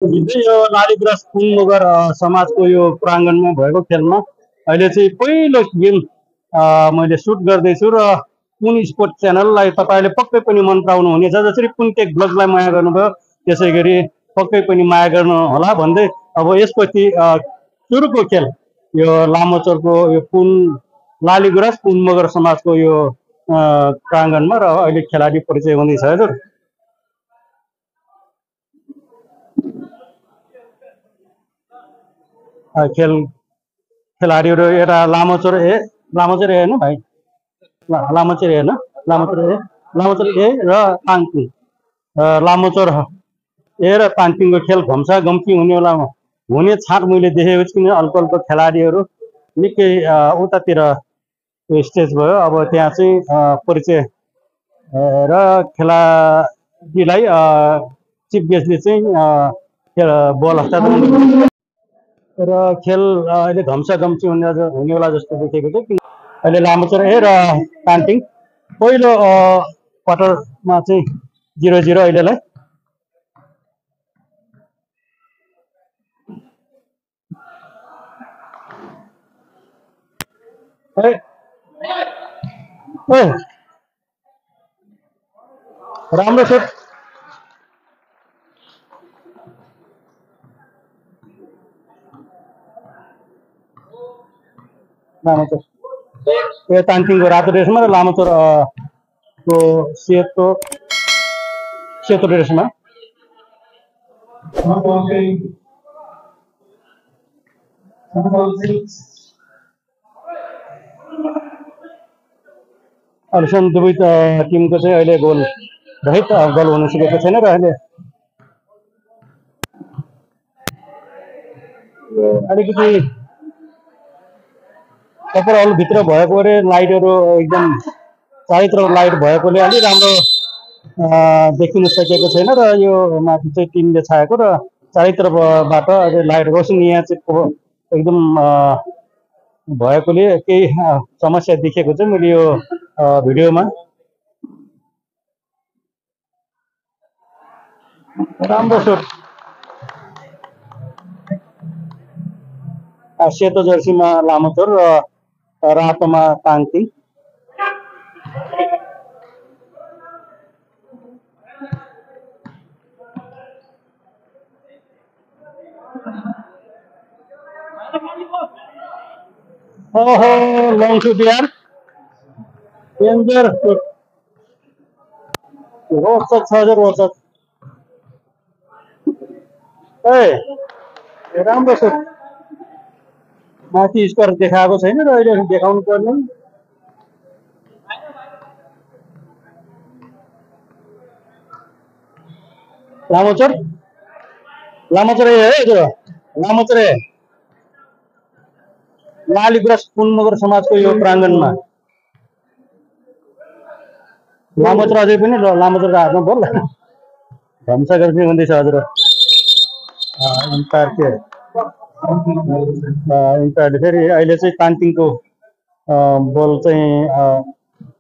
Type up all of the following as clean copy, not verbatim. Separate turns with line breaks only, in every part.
हिजो यो लालीगुराँस पुन मगर समाजको यो प्राङ्गणमा भएको खेलमा अहिले चाहिँ पहिलो गेम मैले सुट गर्दैछु र पुन स्पोर्ट च्यानललाई तपाईँले पक्कै पनि मन पराउनु हुनेछ। जसरी पुन टेक ब्लगलाई माया गर्नुभयो त्यसै गरी पक्कै पनि माया गर्नु होला भन्दै अब यसपछि सुरुको खेल यो लामोचोरको यो पुन लालीगुराँस पुन मगर समाजको यो प्राङ्गणमा र अहिले खेलाडी परिचय हुँदैछ। हजुर खेल खिलाडीहरू एउटा लामोचोर ए होइन भाइ लामोचोर ए होइन लामोचोर ए र ताङतिङ लामोचोर ए र ताङतिङको खेल घम्सा गम्ती हुने छाट मैले देखेको छु। किन अल्प अल्प खेलाडीहरू निकै उतातिर स्टेज भयो। अब त्यहाँ चाहिँ परिचय र खेलाडीलाई चिफ गेस्टले चाहिँ बल हस्तान्तरण र खेल अहिले घम्सा गम्सी हुनेवाला जस्तो देखेको छ। अहिले लामोचोर ए र ताङतिङ पहिलो क्वार्टरमा चाहिँ 0-0 अहिलेलाई। राम्रो सुट लामोचोर ए ताङतिङको रातो ड्रेसमा र लामोचोर को सेतो ड्रेसमा अहिलेसम्म दुवै टिमको चाहिँ अहिले गोल रहित गोल हुन सकेको छैन र अहिले अलिकति ओभरअल भित्र भएको रे लाइटहरू एकदम चारैतर्फ लाइट भएकोले अलि राम्रो देखिन सकेको छैन र यो माथि चाहिँ टिमले छाएको र चारैतर्फबाट अहिले लाइट रोशनी यहाँ चाहिँ एकदम भएकोले केही समस्या देखेको चाहिँ मैले यो भिडियोमा। राम्रो सुट सेतो जर्सीमा लामोचोर र रातोमा ताङतिङ। ओहो लङ सुट यार डेन्जर सुट रोचक छ हजुर रोचक ए राम्रो सुट माथि स्कोर देखाएको छैन र अहिले देखाउनु पर्ने। लामोचोर ए हजुर लामोचोर ए लालीगुराँस पुन मगर समाजको यो प्राङ्गणमा लामोचोर अझै पनि लामोचोरको हातमा बोल धम्सा गर्दै हुँदैछ हजुर। इम्पायरले फेरि अहिले चाहिँ ताङतिङको बल चाहिँ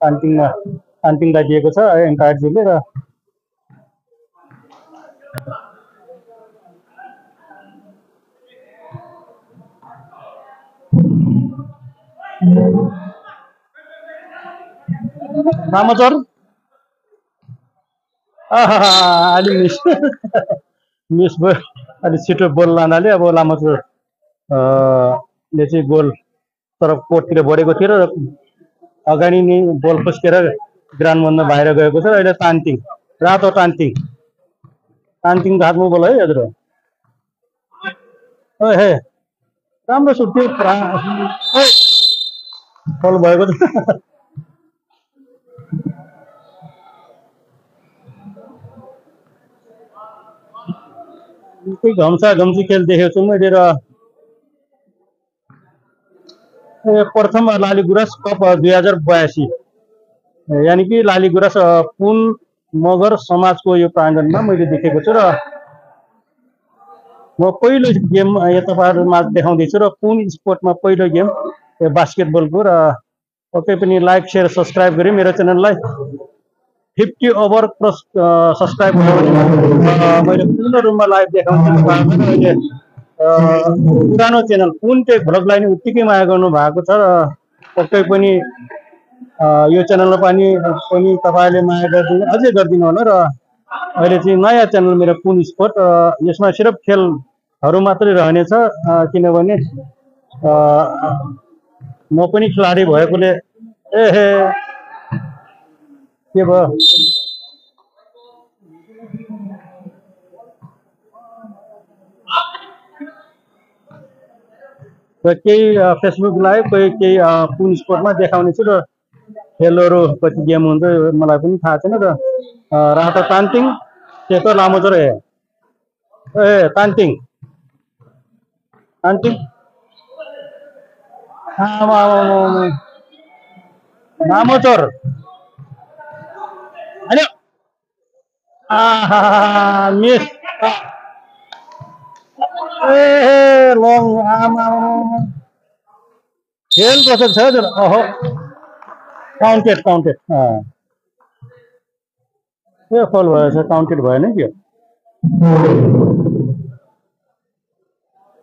ताङतिङलाई दिएको छ एम्पायरजीले र लामोचोर अलि मिस भयो अलि छिटो बोल लानाले अब लामोचोर ले चाहिँ गोल तरफ कोर्टतिर बढेको थियो र अगाडि नै बल फस्केर ग्राउन्डभन्दा बाहिर गएको छ। अहिले ताङतिङ रातो ताङतिङको हातमा बोल है हजुर। हे राम्रो सुट थियो फल भएको छ। घम्सा घम्सी खेल देखेको छु मैले र प्रथम लालीगुराँस कप 2082 यानी कि लालीगुराँस पुन मगर समाजको यो प्राङ्गणमा मैले देखेको छु र म पहिलो गेम तपाईँहरूमा देखाउँदैछु र पुन स्पोर्टमा पहिलो गेम बास्केटबलको र पक्कै पनि लाइक शेयर सब्सक्राइब गरी मेरो च्यानललाई 50 ओभर प्लस सब्सक्राइब भयो भने मैले पूर्ण रूपमा लाइभ देखाउँछु अहिले पुरानो च्यानल कुन टेक भ्लगलाई नि उत्तिकै माया गर्नु भएको छ र पक्कै पनि यो च्यानलमा पनि तपाईँले माया गरिदिनु अझै गरिदिनु होला र अहिले चाहिँ नयाँ च्यानल मेरो कुन स्पोर्ट यसमा सिर्फ खेलहरू मात्रै रहनेछ किनभने म पनि खेलाडी भएकोले एहे के भयो केही फेसबुक लाइभ केही कुन स्पोर्टमा देखाउने छु र खेलहरू कति गेम हुन्छ मलाई पनि थाहा छैन र रातो तान्तिङ सेतो लामोचोर ए तान्तिङ तान्तिङ लामोचोर होइन मिस लङ खेल कसो छ अहो काउन्टेड ए फल भएछ काउन्टेड भएन कि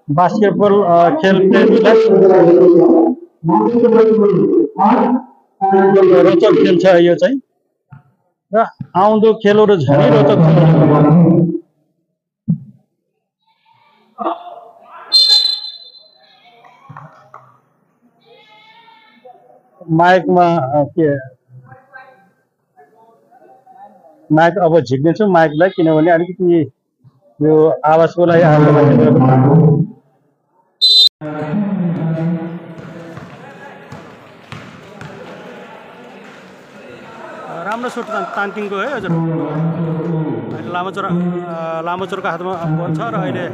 बास्केटबल खेल रोचक खेल छ यो चाहिँ र आउँदो खेलहरू झनै रोचक माइकमा के माइक अब झिक्नेछु माइकलाई किनभने अलिकति यो आवाजको लागि राम्रो सुट तान्तिङको है हजुर लामोचोरको हातमा बल छ र अहिले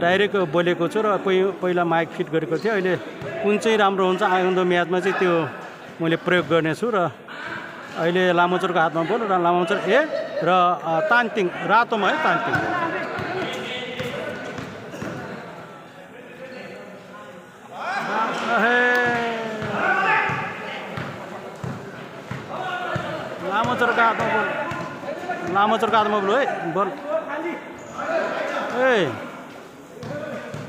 डाइरेक्ट बोलेको छु र पहिला माइक फिट गरेको थिएँ अहिले कुन चाहिँ राम्रो हुन्छ आउँदो म्याचमा चाहिँ त्यो मैले प्रयोग गर्नेछु र अहिले लामोचोरको हातमा बोल र लामोचोर ए र तान्तिङ रातोमा है तान्तिङ लामोचोरको हातमा बोल है बोल ए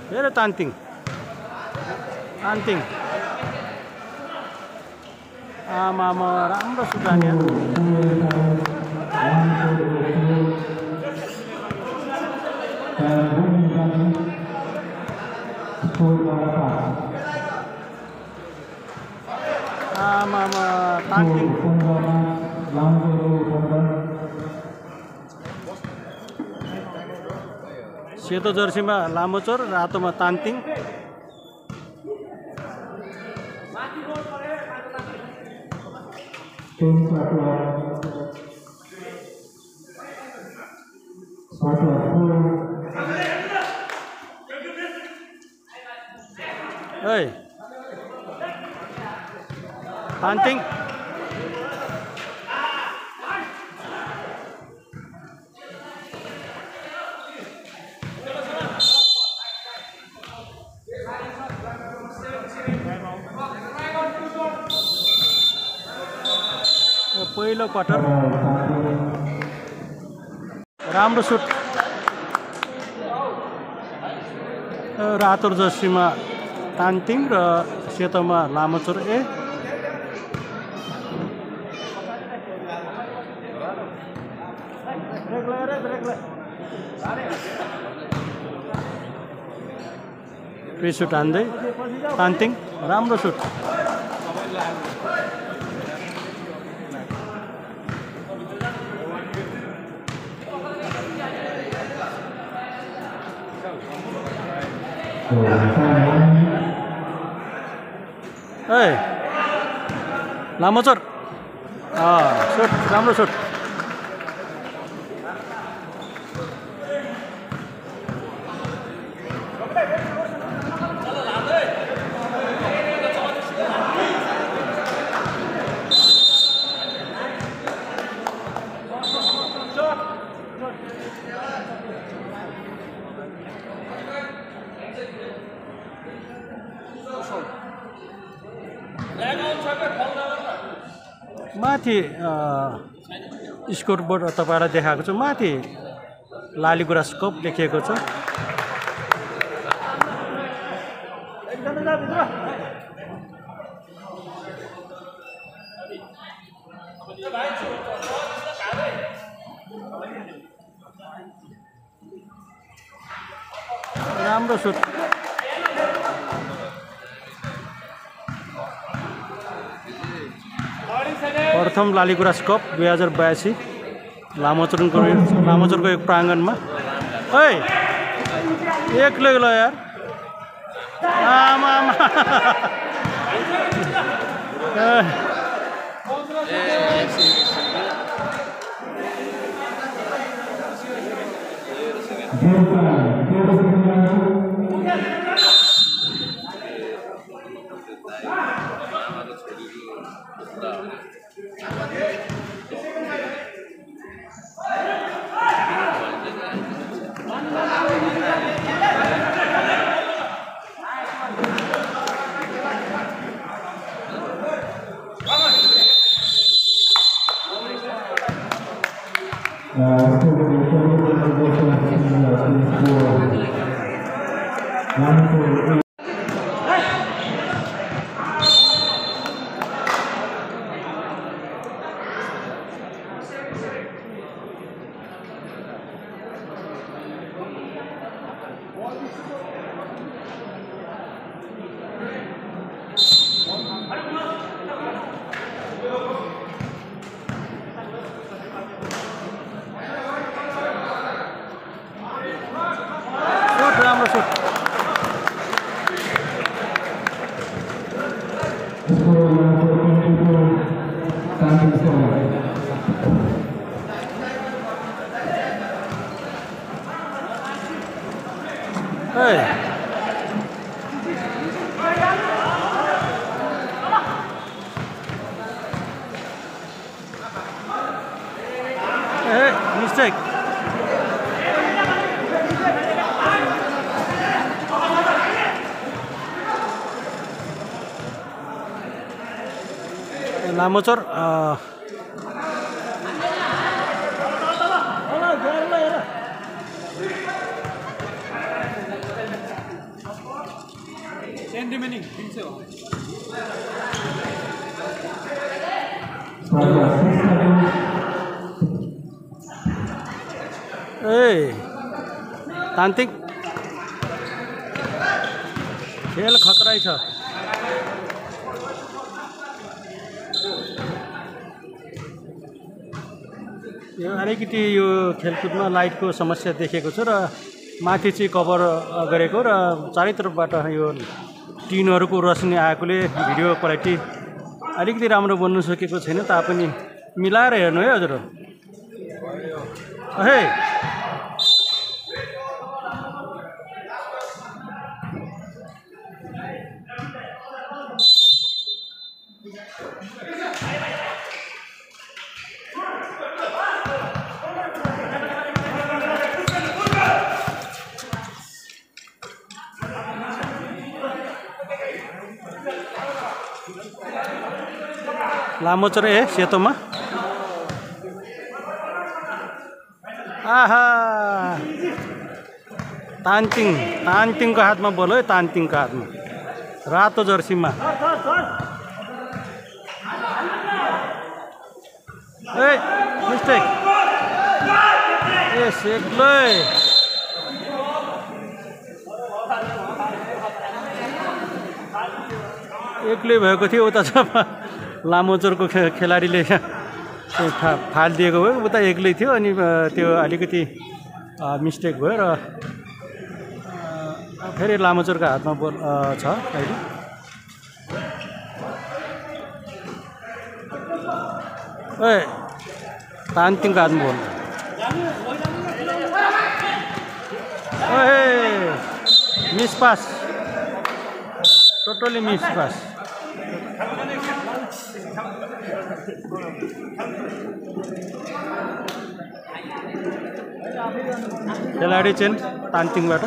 हेर तान्तिङ आमा राम्रो सुटानी आमा तान्तिङ सेतो जर्सीमा लामोचोर रातोमा तान्तिङ तान्तिङ पहिलो क्वार्टर राम्रो सुट रातो जर्सीमा तान्तिङ र सेतोमा लामोचोर ए फ्री सुट हान्दै तान्तिङ राम्रो सुट लामोचोर सुट राम्रो सुट माथि स्कोरबोर्ड तपाईँलाई देखाएको छु माथि लालीगुराँस कप लेखिएको छ राम्रो सुट प्रथम लालीगुराँस कप 2082 लामोचरको एक प्राङ्गणमा है एक्लै ल यार आमा mistake लामोचर तान्त्रिक खेल खतरै छ यो अलिकति यो खेलकुदमा लाइटको समस्या देखेको छु र माथि चाहिँ कभर गरेको र चारैतर्फबाट यो टिनहरूको रोशनी आएकोले भिडियो क्वालिटी अलिकति राम्रो बन्नु सकेको छैन तापनि मिलाएर हेर्नु है हजुर है लामोचर सेतोमा आहा तान्तिङको हातमा बोल है तान्तिङको हातमा रातो जर्सीमा ए मिस्टेक ए सेक्लै एक्लै भएको थियो उता लामोचरको खेलाडीले फालिदिएको भयो उता एक्लै थियो अनि त्यो अलिकति मिस्टेक भयो र फेरि लामोचरको हातमा बोल छ अहिले ए तान्तिङको हातमा बोल ए miss pass totally miss pass खेलाडी चाहिँ तान्तिङबाट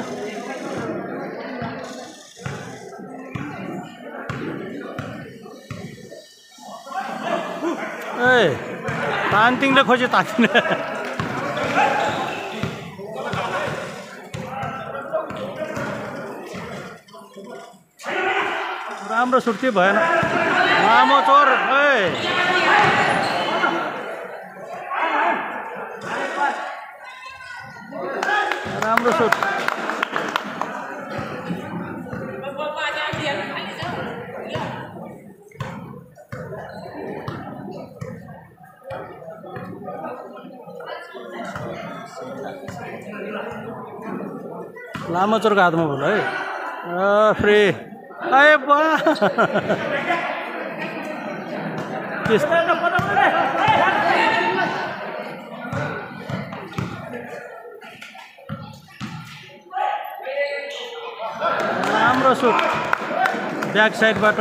तान्तिङले खोज्यो तान्तिङले राम्रो सुट थियो भएन लामो चोर राम्रो सुट लामो चोरको हातमा बोल है फ्री अरे बा राम्रो सुट ब्याक साइडबाट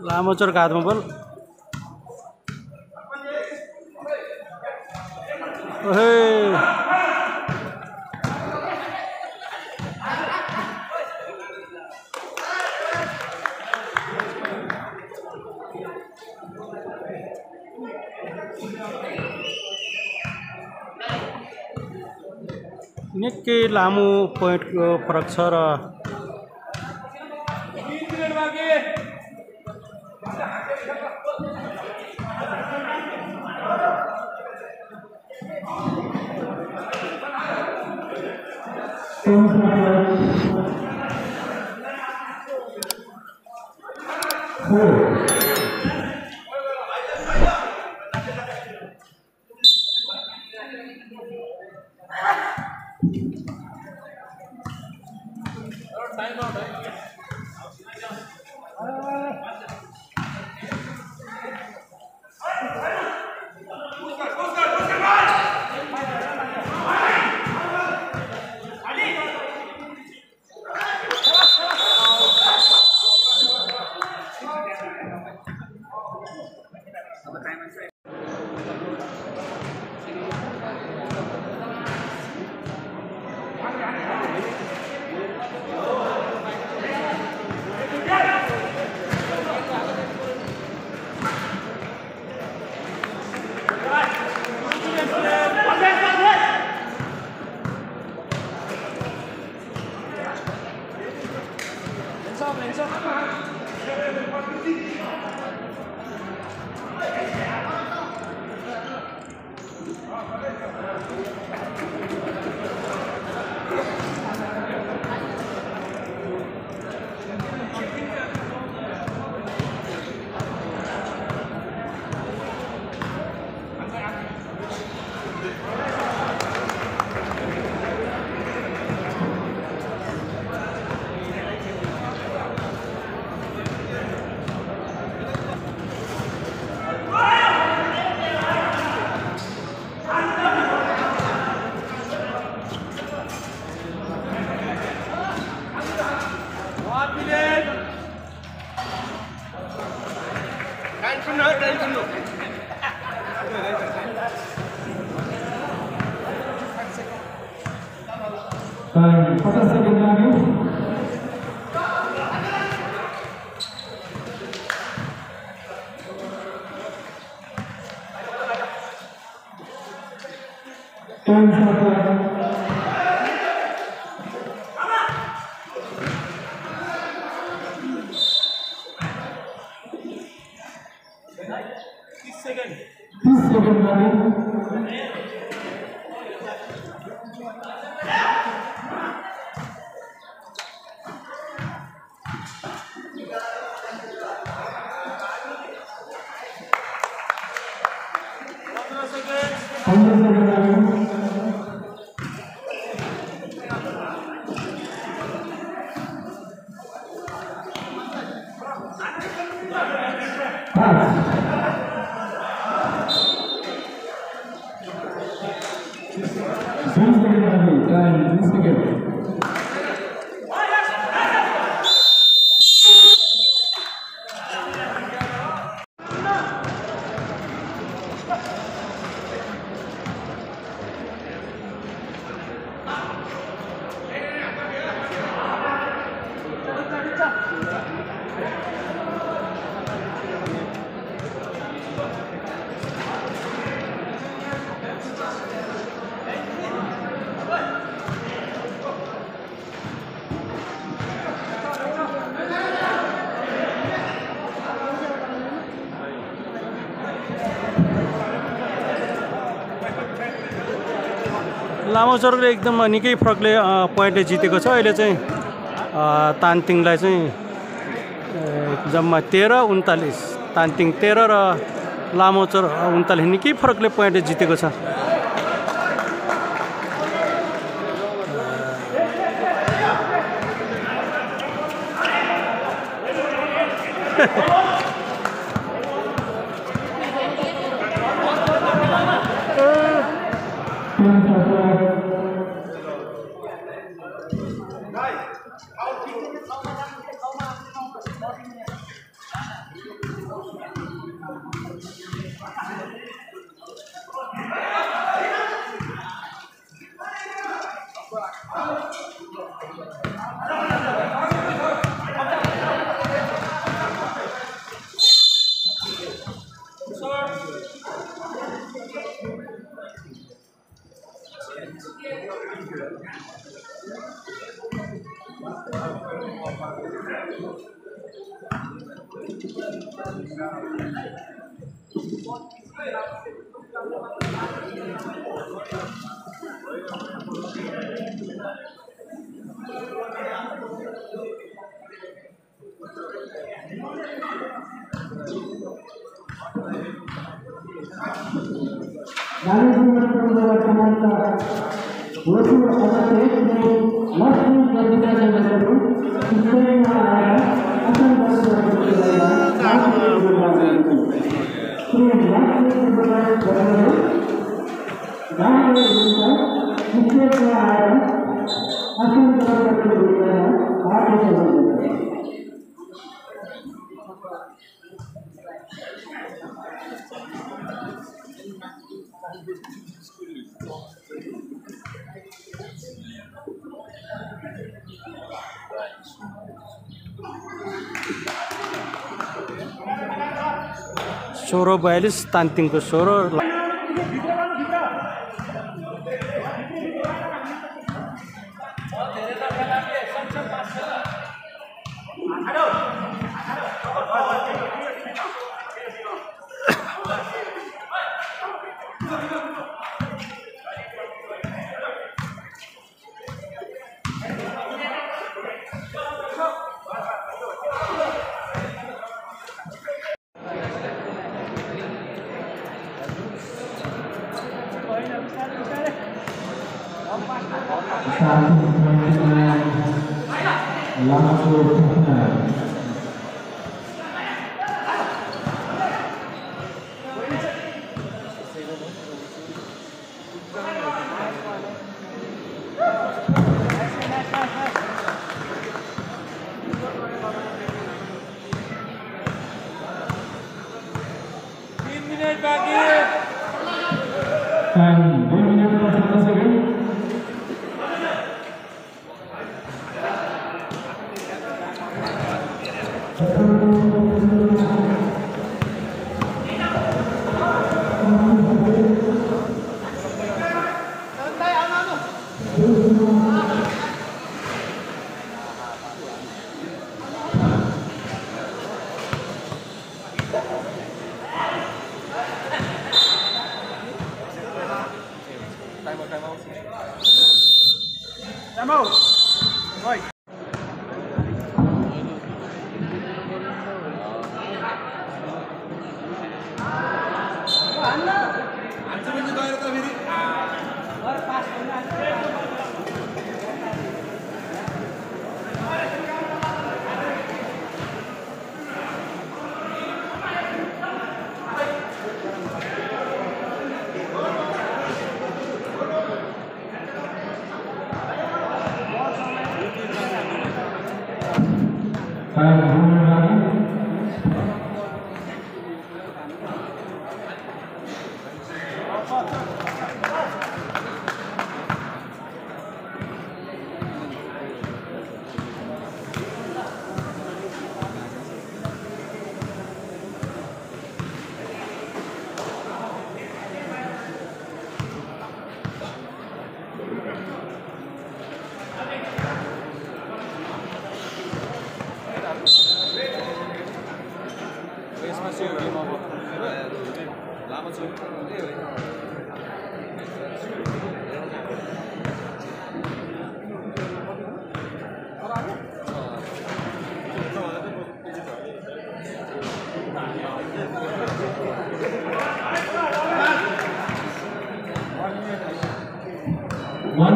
लामो चोरको हातमा बोल निकै लामो पोइन्टको फरक छ र लामोचोरले एकदम निकै फरकले पोइन्टले जितेको छ। अहिले चाहिँ तानतिङलाई चाहिँ जम्मा 13-39, तानतिङ 13 र लामोचोर 39 निकै फरकले पोइन्टले जितेको छ। सोह्र 42 तानतिङको 16।
1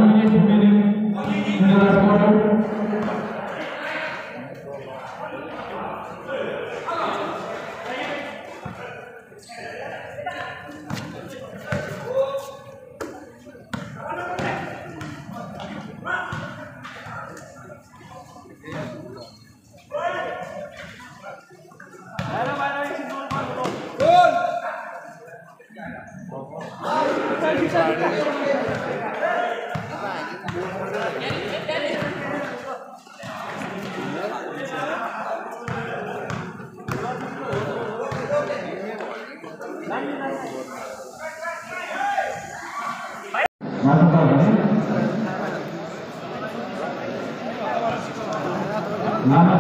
minute remaining in the last quarter. Lama